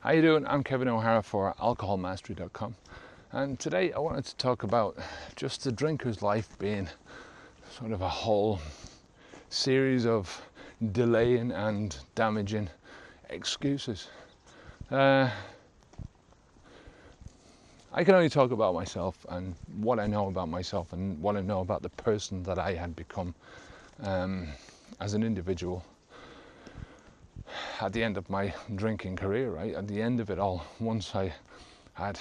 How you doing? I'm Kevin O'Hara for alcoholmastery.com, and today I wanted to talk about just the drinker's life being sort of a whole series of delaying and damaging excuses. I can only talk about myself and what I know about myself and what I know about the person that I had become as an individual at the end of my drinking career, right? At the end of it all, once I had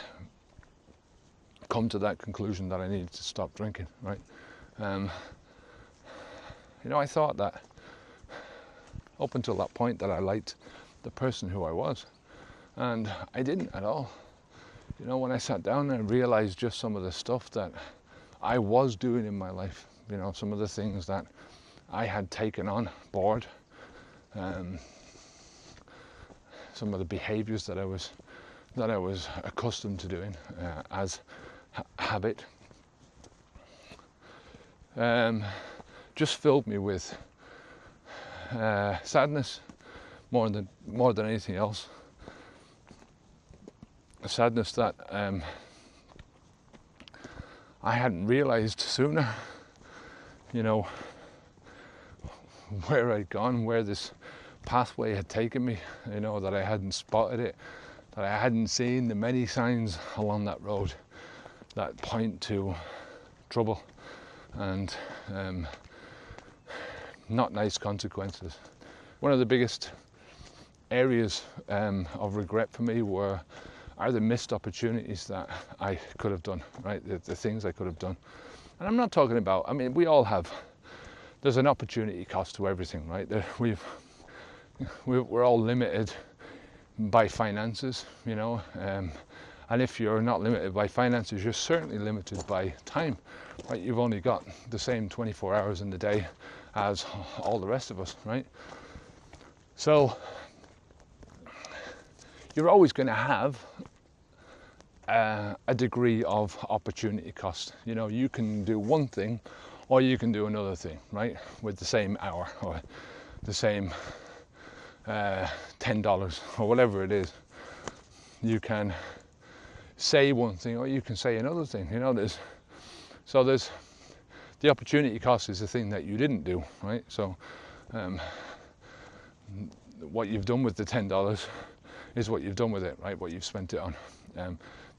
come to that conclusion that I needed to stop drinking, right? I thought that up until that point that I liked the person who I was, and I didn't at all. When I sat down and realized just some of the stuff that I was doing in my life, some of the things that I had taken on board, some of the behaviors that I was accustomed to doing as habit, just filled me with sadness more than anything else. A sadness that I hadn't realized sooner, where I'd gone, where this pathway had taken me, that I hadn't spotted it, that I hadn't seen the many signs along that road that point to trouble and not nice consequences. One of the biggest areas of regret for me are the missed opportunities that I could have done, right? The things I could have done. And I'm not talking about, we all have, there's an opportunity cost to everything, right? We're all limited by finances, and if you're not limited by finances, you're certainly limited by time, right? You've only got the same 24 hours in the day as all the rest of us, right? So you're always going to have a degree of opportunity cost. You can do one thing or you can do another thing, right, with the same hour or the same $10 or whatever it is. You can say one thing or you can say another thing. There's the opportunity cost is the thing that you didn't do, right? So what you've done with the $10 is what you've done with it, right? What you've spent it on.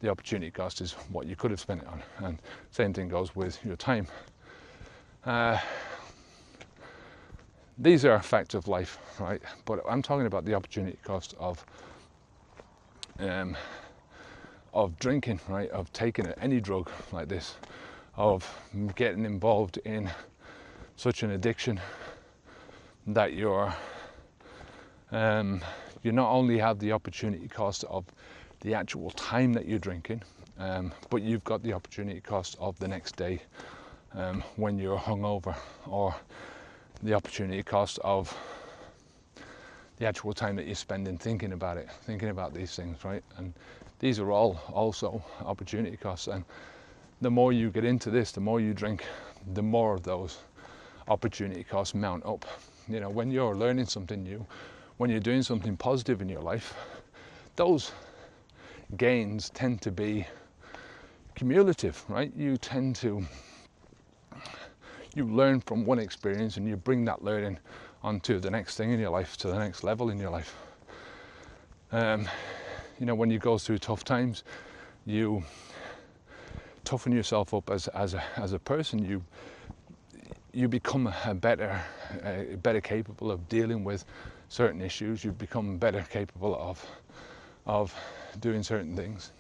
The opportunity cost is what you could have spent it on, and same thing goes with your time. These are facts of life, right? But I'm talking about the opportunity cost of drinking, right? Of taking any drug like this, of getting involved in such an addiction that you not only have the opportunity cost of the actual time that you're drinking, but you've got the opportunity cost of the next day when you're hungover, or the opportunity cost of the actual time that you're spending thinking about these things, right? And these are all also opportunity costs. And the more you get into this, the more you drink, the more of those opportunity costs mount up. When you're learning something new, when you're doing something positive in your life, those gains tend to be cumulative, right? You learn from one experience and you bring that learning onto the next thing in your life, to the next level in your life. When you go through tough times, you toughen yourself up as a person. You become better capable of dealing with certain issues. You become better capable of doing certain things.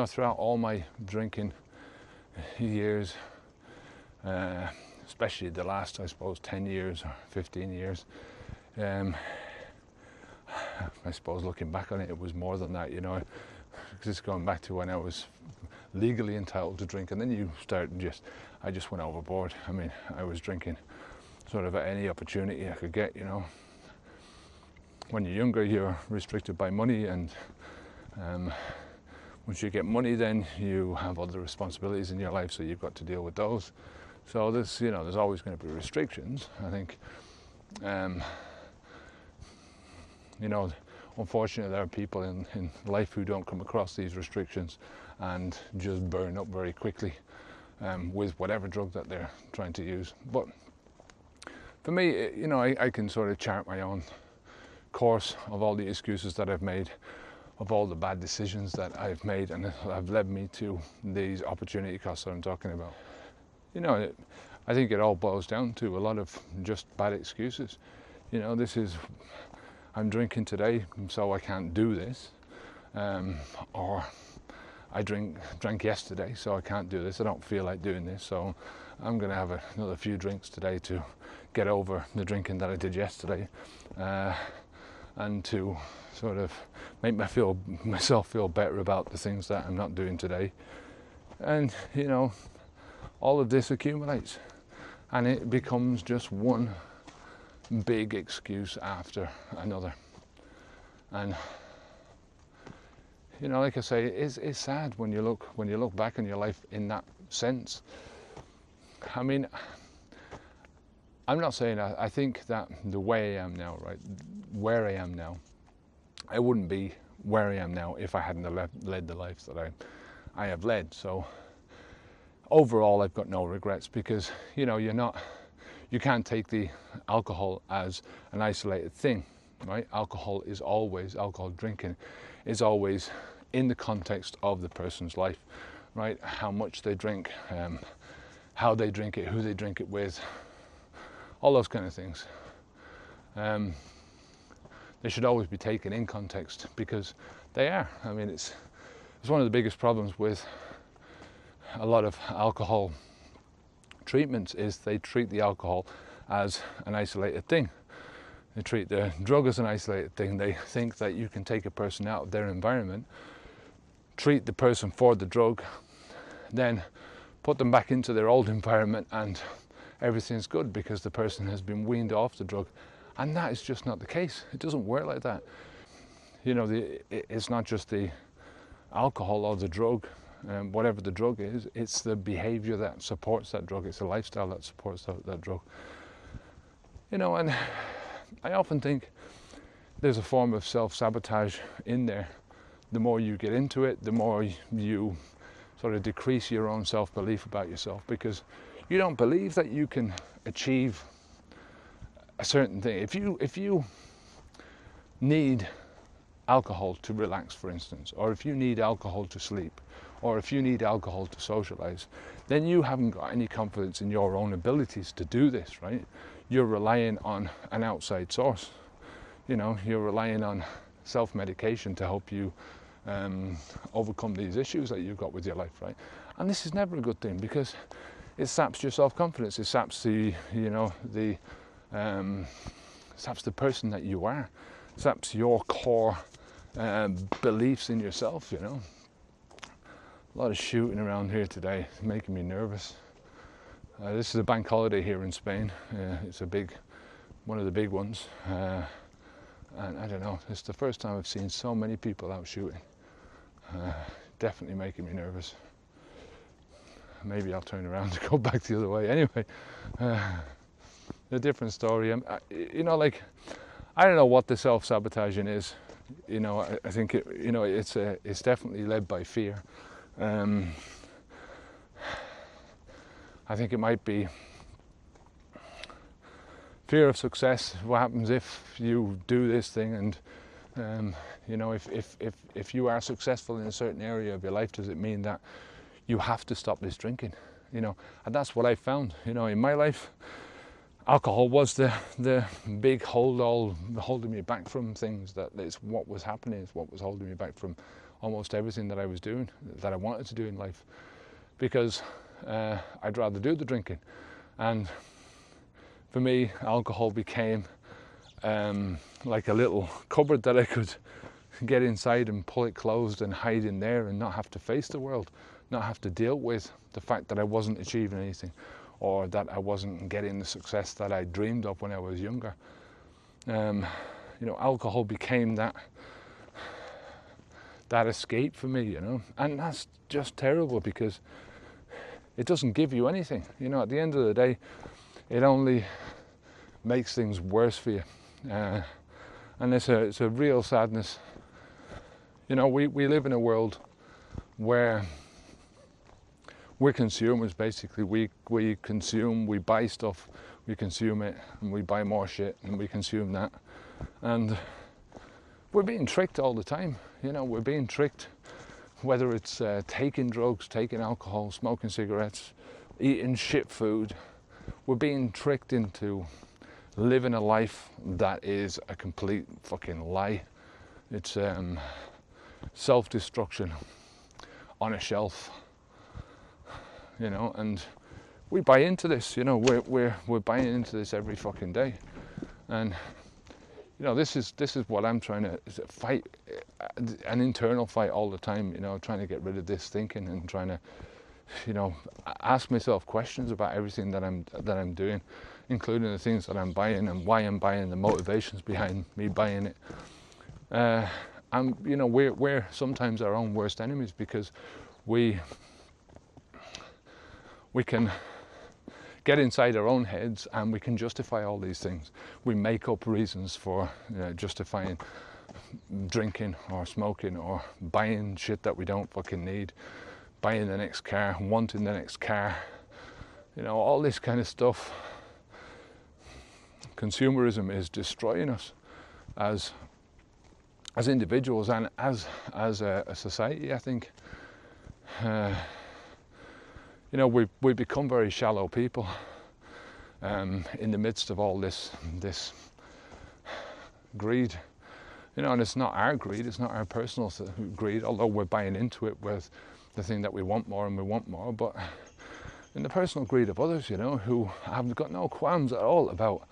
Throughout all my drinking years, especially the last, I suppose, 10 years or 15 years, I suppose looking back on it, it was more than that, because it's going back to when I was legally entitled to drink, and then you start I just went overboard. I was drinking sort of at any opportunity I could get, When you're younger, you're restricted by money, and once you get money, then you have other responsibilities in your life, so you've got to deal with those. So there's always going to be restrictions. I think unfortunately there are people in life who don't come across these restrictions and just burn up very quickly with whatever drug that they're trying to use. But for me, you know, I can sort of chart my own course of all the excuses that I've made, of all the bad decisions that I've made, and have led me to these opportunity costs that I'm talking about. You know, I think it all boils down to a lot of just bad excuses. You know, this is, I'm drinking today, so I can't do this, or I drank yesterday, so I can't do this. I don't feel like doing this, so I'm going to have another few drinks today to get over the drinking that I did yesterday, and to sort of make myself feel better about the things that I'm not doing today. And you know, all of this accumulates, and it becomes just one big excuse after another. And you know, like I say, it's sad when you look back on your life in that sense. I mean, I'm not saying I think that the way I am now, right, where I am now, I wouldn't be where I am now if I hadn't led the life that I have led. So overall, I've got no regrets, because you know, you can't take the alcohol as an isolated thing, right? Alcohol drinking is always in the context of the person's life, right? How much they drink, how they drink it, who they drink it with, all those kind of things. They should always be taken in context, because they are. I mean, it's one of the biggest problems with a lot of alcohol treatments is they treat the alcohol as an isolated thing. They treat the drug as an isolated thing. They think that you can take a person out of their environment, treat the person for the drug, then put them back into their old environment, and everything's good because the person has been weaned off the drug. And that is just not the case. It doesn't work like that. You know, it's not just the alcohol or the drug, whatever the drug is, it's the behavior that supports that drug. It's the lifestyle that supports that drug. You know, and I often think there's a form of self-sabotage in there. The more you get into it, the more you sort of decrease your own self-belief about yourself, because you don't believe that you can achieve a certain thing. If you need alcohol to relax, for instance, or if you need alcohol to sleep, or if you need alcohol to socialize, then you haven't got any confidence in your own abilities to do this, right? You're relying on an outside source. You know, you're relying on self-medication to help you overcome these issues that you've got with your life, right? And this is never a good thing, because it saps your self-confidence. It saps saps the person that you are. It saps your core beliefs in yourself, you know. A lot of shooting around here today, it's making me nervous. This is a bank holiday here in Spain. It's one of the big ones. And I don't know, it's the first time I've seen so many people out shooting. Definitely making me nervous. Maybe I'll turn around and go back the other way. Anyway, a different story. You know, like, I don't know what the self-sabotaging is. You know, I think it's definitely led by fear. I think it might be fear of success. What happens if you do this thing, and you know, if you are successful in a certain area of your life, does it mean that you have to stop this drinking? You know, and that's what I found. You know, in my life, alcohol was the big holding me back from things. That is what was happening. It's what was holding me back from almost everything that I was doing, that I wanted to do in life, because I'd rather do the drinking. And for me, alcohol became like a little cupboard that I could get inside and pull it closed and hide in there and not have to face the world, not have to deal with the fact that I wasn't achieving anything, or that I wasn't getting the success that I dreamed of when I was younger. You know, alcohol became that escape for me, you know, and that's just terrible, because it doesn't give you anything. You know, at the end of the day, it only makes things worse for you. And it's a real sadness. You know, we live in a world where we're consumers, basically. We consume, we buy stuff, we consume it, and we buy more shit, and we consume that. And we're being tricked all the time. You know, we're being tricked, whether it's taking drugs, taking alcohol, smoking cigarettes, eating shit food. We're being tricked into living a life that is a complete fucking lie. It's self-destruction on a shelf, you know, and we buy into this. You know, we're buying into this every fucking day, and you know, this is what I'm trying to fight, an internal fight all the time. You know, trying to get rid of this thinking and trying to, you know, ask myself questions about everything that I'm doing, including the things that I'm buying and why I'm buying, the motivations behind me buying it. And you know, we're sometimes our own worst enemies, because we can get inside our own heads and we can justify all these things. We make up reasons for justifying drinking or smoking or buying shit that we don't fucking need, buying the next car, wanting the next car, you know, all this kind of stuff. Consumerism is destroying us as individuals and as a society, I think. You know, we've become very shallow people in the midst of all this greed. You know, and it's not our greed, it's not our personal greed, although we're buying into it with the thing that we want more and we want more, but in the personal greed of others, you know, who have got no qualms at all about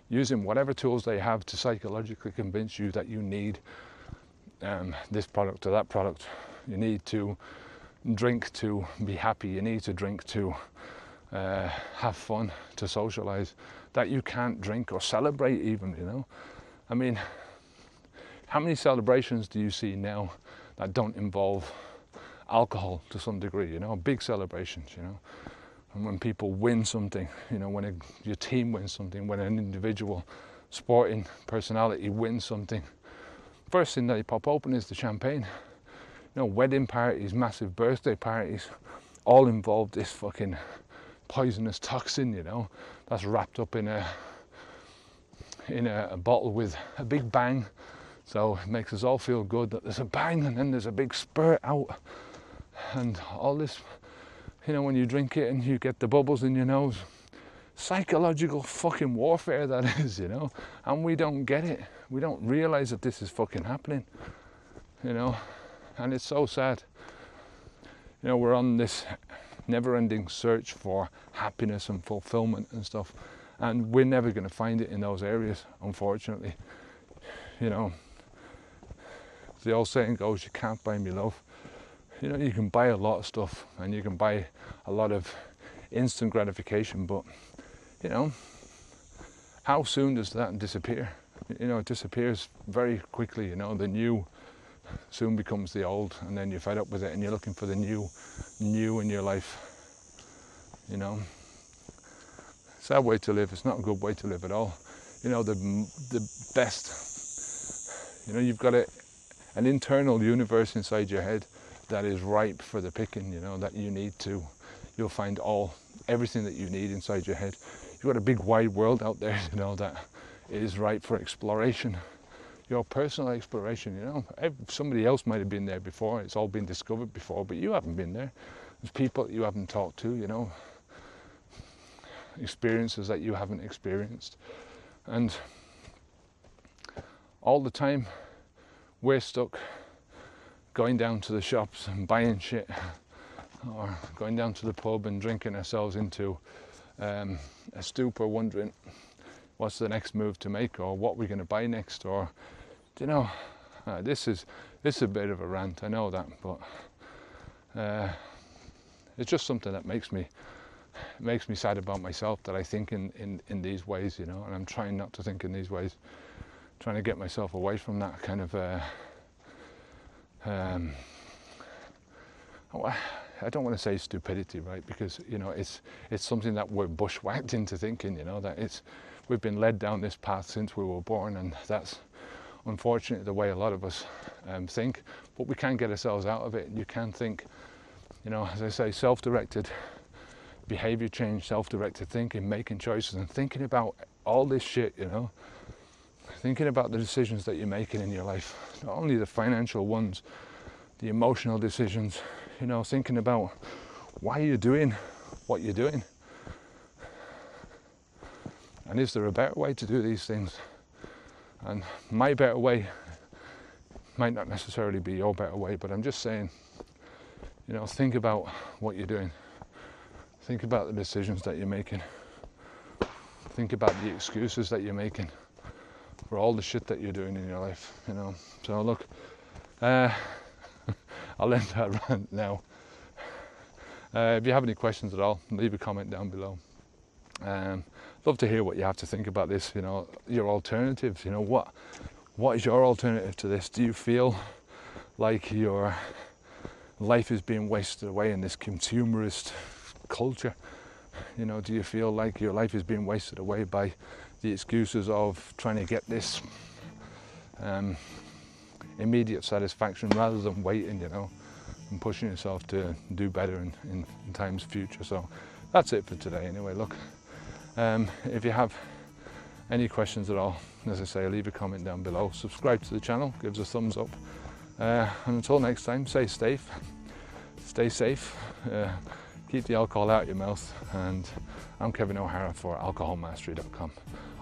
using whatever tools they have to psychologically convince you that you need this product or that product. You need to drink to be happy, you need to drink to have fun, to socialize, that you can't drink or celebrate even, you know. I mean, how many celebrations do you see now that don't involve alcohol to some degree, you know, big celebrations, you know. And when people win something, you know, when your team wins something, when an individual sporting personality wins something, first thing that you pop open is the champagne. You know, wedding parties, massive birthday parties, all involve this fucking poisonous toxin, you know, that's wrapped up in a bottle with a big bang. So it makes us all feel good that there's a bang and then there's a big spurt out. And all this, you know, when you drink it and you get the bubbles in your nose, psychological fucking warfare that is, you know, and we don't get it. We don't realise that this is fucking happening, you know, and it's so sad. You know, we're on this never-ending search for happiness and fulfillment and stuff, and we're never going to find it in those areas, unfortunately. You know, the old saying goes, you can't buy me love. You know, you can buy a lot of stuff and you can buy a lot of instant gratification, but you know, how soon does that disappear? You know, it disappears very quickly. You know, the new soon becomes the old, and then you're fed up with it and you're looking for the new in your life. You know, sad way to live. It's not a good way to live at all. You know, the best, you know, you've got an internal universe inside your head that is ripe for the picking, you know, that you'll find everything that you need inside your head. You've got a big wide world out there, you know, that is ripe for exploration, your personal exploration, you know. Somebody else might have been there before, it's all been discovered before, but you haven't been there. There's people that you haven't talked to, you know, experiences that you haven't experienced. And all the time we're stuck going down to the shops and buying shit, or going down to the pub and drinking ourselves into a stupor, wondering what's the next move to make, or what we're going to buy next, or you know, this is a bit of a rant, I know that, but it's just something that makes me sad about myself, that I think in these ways, you know, and I'm trying not to think in these ways, trying to get myself away from that kind of I don't want to say stupidity, right? Because you know, it's something that we're bushwhacked into thinking, you know, that we've been led down this path since we were born, and that's unfortunately the way a lot of us think. But we can get ourselves out of it. You can think, you know, as I say, self-directed behavior change, self-directed thinking, making choices and thinking about all this shit, you know, thinking about the decisions that you're making in your life, not only the financial ones, the emotional decisions, you know, thinking about why you're doing what you're doing, and is there a better way to do these things. And my better way might not necessarily be your better way, but I'm just saying, you know, think about what you're doing. Think about the decisions that you're making. Think about the excuses that you're making for all the shit that you're doing in your life, you know. So look, I'll end that rant now. If you have any questions at all, leave a comment down below. Love to hear what you have to think about this, you know, your alternatives, you know, what is your alternative to this? Do you feel like your life is being wasted away in this consumerist culture? You know, do you feel like your life is being wasted away by the excuses of trying to get this immediate satisfaction rather than waiting, you know, and pushing yourself to do better in times future? So that's it for today anyway. Look, if you have any questions at all, as I say, leave a comment down below, subscribe to the channel, give us a thumbs up, and until next time, stay safe, keep the alcohol out of your mouth, and I'm Kevin O'Hara for alcoholmastery.com.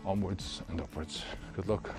Onwards and upwards. Good luck.